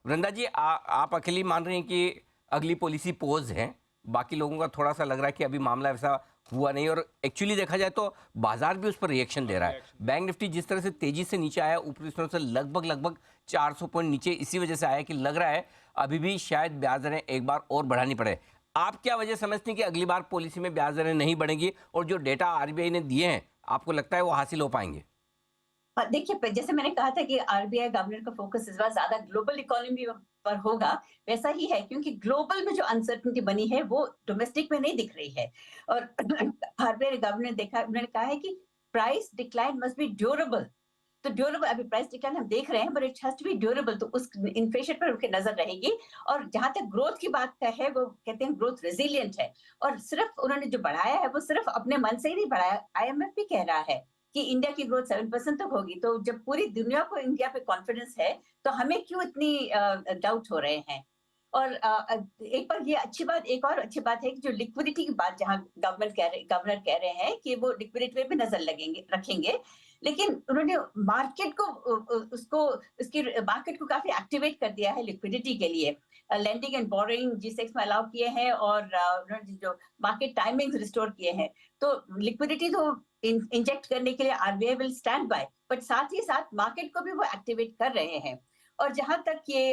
वृंदा जी, आप अकेली मान रही हैं कि अगली पॉलिसी पोज है, बाकी लोगों का थोड़ा सा लग रहा है कि अभी मामला ऐसा हुआ नहीं, और एक्चुअली देखा जाए तो बाजार भी उस पर रिएक्शन दे रहा है। बैंक निफ्टी जिस तरह से तेजी से नीचे आया, ऊपरी स्तर से लगभग लगभग 400 पॉइंट नीचे इसी वजह से आया कि लग रहा है अभी भी शायद ब्याज दरें एक बार और बढ़ानी पड़े। आप क्या वजह समझती हैं कि अगली बार पॉलिसी में ब्याज दरें नहीं बढ़ेंगी, और जो डेटा आरबीआई ने दिए हैं आपको लगता है वो हासिल हो पाएंगे? देखिए, जैसे मैंने कहा था कि आरबीआई गवर्नर का फोकस इस बार ज्यादा ग्लोबल इकोनॉमी पर होगा, वैसा ही है, क्योंकि ग्लोबल में जो अनसर्टेनिटी बनी है वो डोमेस्टिक में नहीं दिख रही है। और आरबीआई गवर्नर ने देखा, उन्होंने कहा है कि price decline must be durable. तो ड्यूरेबल, अभी प्राइस डिक्लाइन हम देख रहे हैं, but it has to be durable, तो उस इन्फ्लेशन पर उनकी नजर रहेगी। और जहां तक ग्रोथ की बात है, वो कहते हैं ग्रोथ रेजिलिएंट है। और सिर्फ उन्होंने जो बढ़ाया है वो सिर्फ अपने मन से ही नहीं बढ़ाया, आईएमएफ भी कह रहा है कि इंडिया की ग्रोथ 7% तक होगी। तो जब पूरी दुनिया को इंडिया पे कॉन्फिडेंस है, तो हमें क्यों इतनी डाउट हो रहे हैं? और एक बार ये अच्छी बात, एक और अच्छी बात है कि जो लिक्विडिटी की बात, जहां गवर्नर कह रहे हैं कि वो लिक्विडिटी पे भी नजर लगेंगे रखेंगे, लेकिन उन्होंने मार्केट को उसको उसकी मार्केट को काफी एक्टिवेट कर दिया है लिक्विडिटी के लिए। लेंडिंग एंड बोरोइंग G6 में अलाउ किए हैं, और उन्होंने जो मार्केट टाइमिंग्स रिस्टोर किए हैं। तो लिक्विडिटी तो इंजेक्ट करने के लिए RBI will stand by, but साथ ही साथ मार्केट को भी वो एक्टिवेट कर रहे हैं। और जहां तक ये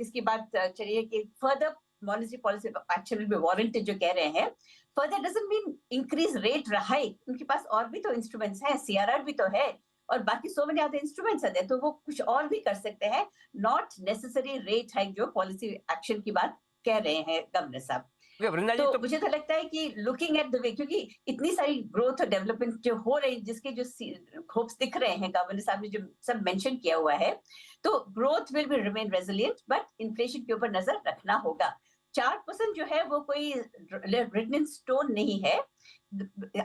इसकी बात चली है कि further monetary policy action will be warranted जो कह रहे हैं, further doesn't mean increase rate hike. उनके पास और भी तो इंस्ट्रूमेंट्स हैं, सीआरआर भी तो है, और बाकी सो मेनी अदर इंस्ट्रूमेंट्स है, तो वो कुछ और भी कर सकते हैं। नॉट नेसेसरी रेट हाइक जो पॉलिसी एक्शन की बात कह रहे हैं गवर्नर साहब। ओके, वृंदा तो जी, तो मुझे तो लगता है कि लुकिंग एट द वे, क्योंकि इतनी सारी ग्रोथ और डेवलपमेंट जो हो रही, जिसके जो होप्स दिख रहे हैं, गवर्नर साहब ने जो सब मेंशन किया हुआ है, तो growth will be remain resilient, but inflation के ऊपर नजर रखना होगा। 4% जो है वो कोई रिटन इन स्टोन नहीं है।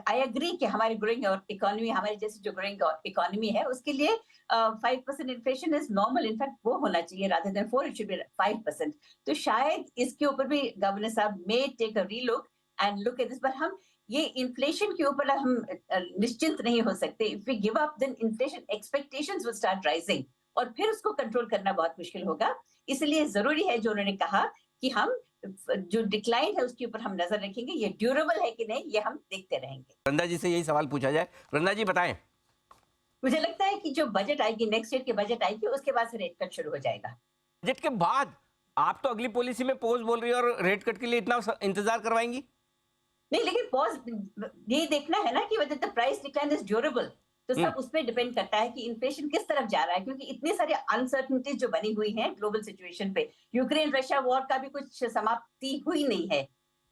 आई एग्री कि हमारी ग्रोइंग और इकोनॉमी, हमारे जैसे जो ग्रोइंग इकोनॉमी है, उसके लिए 5% इन्फ्लेशन इज नॉर्मल। इनफैक्ट वो होना चाहिए, rather than 4 it should be 5%। तो शायद इसके ऊपर भी गवर्नर साहब may take a relook and look at this. पर हम ये इन्फ्लेशन के ऊपर हम निश्चिंत नहीं हो सकते। If we give up, then inflation expectations will start rising, और फिर उसको कंट्रोल करना बहुत मुश्किल होगा। इसलिए जरूरी है जो उन्होंने कहा कि हम जो डिक्लाइन है उसके ऊपर हम नजर रखेंगे, ये ड्यूरेबल है कि नहीं ये हम देखते रहेंगे। वृंदा जी से यही सवाल पूछा जाए। वृंदा जी बताएं। मुझे लगता है कि जो बजट आएगी, नेक्स्ट ईयर की बजट आएगी, उसके बाद से रेट कट शुरू हो जाएगा। बजट के बाद आप तो अगली पॉलिसी में पोज बोल रही है, और रेट कट के लिए इतना इंतजार करवाएंगी? नहीं, लेकिन पॉज ये देखना है ना कि whether the price decline is durable. तो हम्म। सब उस पे डिपेंड करता है कि इन्फ्लेशन किस तरफ जा रहा है, क्योंकि इतनी सारी अनसर्टनिटीज जो बनी हुई हैं ग्लोबल सिचुएशन पे। यूक्रेन रशिया वॉर का भी कुछ समाप्ति हुई नहीं है।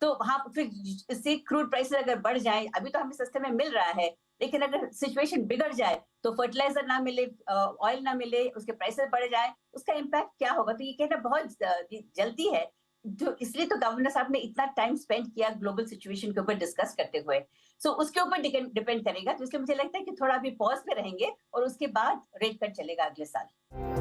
तो वहां फिर इससे क्रूड प्राइसेस अगर बढ़ जाए, अभी तो हमें सस्ते में मिल रहा है, लेकिन अगर सिचुएशन बिगड़ जाए तो फर्टिलाइजर ना मिले, ऑयल ना मिले, उसके प्राइसेस बढ़ जाए, उसका इम्पैक्ट क्या होगा? तो ये कहना बहुत जल्दी है। जो इसलिए तो गवर्नर साहब ने इतना टाइम स्पेंड किया ग्लोबल सिचुएशन के ऊपर डिस्कस करते हुए। सो उसके ऊपर डिपेंड करेगा। तो इसलिए मुझे लगता है कि थोड़ा अभी पॉज पे रहेंगे, और उसके बाद रेट कट चलेगा अगले साल।